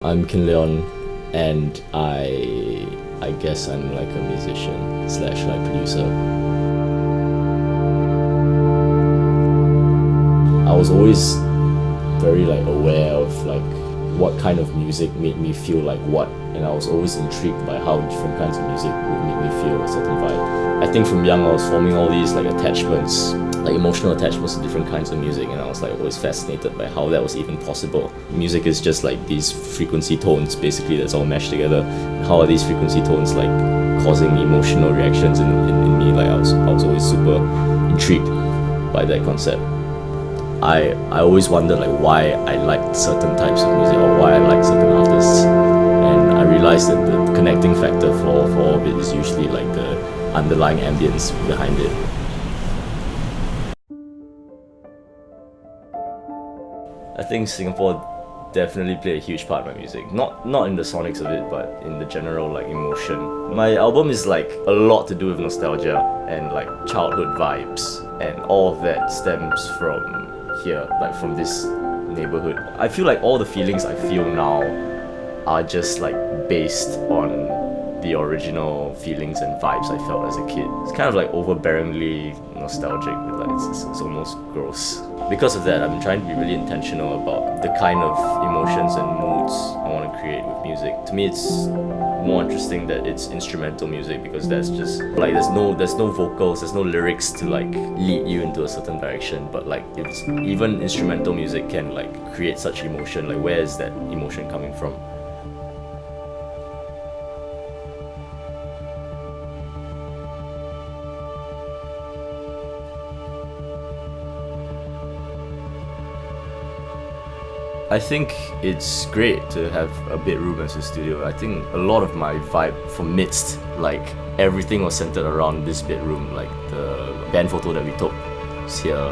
I'm Leonn, and I guess I'm like a musician slash like producer. I was always very like aware of like what kind of music made me feel like what, and I was always intrigued by how different kinds of music would make me feel a certain vibe. I think from young I was forming all these like attachments, like emotional attachments to different kinds of music, and I was like always fascinated by how that was even possible. Music is just like these frequency tones basically that's all meshed together. And how are these frequency tones like causing emotional reactions in me? Like I was always super intrigued by that concept. I always wondered like why I liked certain types of music or why I liked certain artists, and I realized that the connecting factor for all of it is usually like the underlying ambience behind it. I think Singapore definitely played a huge part in my music. Not in the sonics of it, but in the general like emotion. My album is like a lot to do with nostalgia and like childhood vibes, and all of that stems from here, like from this neighborhood. I feel like all the feelings I feel now are just like based on the original feelings and vibes I felt as a kid. It's kind of like overbearingly nostalgic, like it's almost gross. Because of that, I'm trying to be really intentional about the kind of emotions and moods I want to create with music. To me, it's more interesting that it's instrumental music, because that's just like there's no vocals, there's no lyrics to like lead you into a certain direction. But like it's even instrumental music can like create such emotion. Like where is that emotion coming from? I think it's great to have a bedroom as a studio. I think a lot of my vibe from midst, like everything was centered around this bedroom. Like the band photo that we took is here.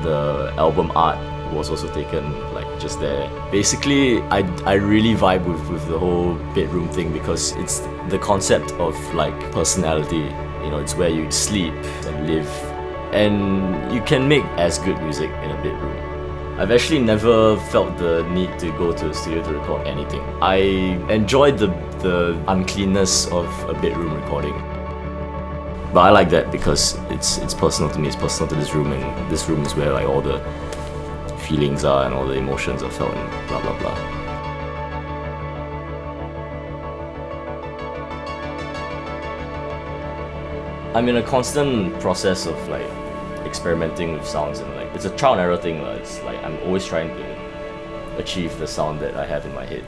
The album art was also taken like just there. Basically, I really vibe with the whole bedroom thing, because it's the concept of like personality. You know, it's where you sleep and live, and you can make as good music in a bedroom. I've actually never felt the need to go to a studio to record anything. I enjoy the uncleanness of a bedroom recording. But I like that because it's personal to me, it's personal to this room, and this room is where like all the feelings are and all the emotions are felt and blah blah blah. I'm in a constant process of like experimenting with sounds, and like it's a trial and error thing. It's like I'm always trying to achieve the sound that I have in my head.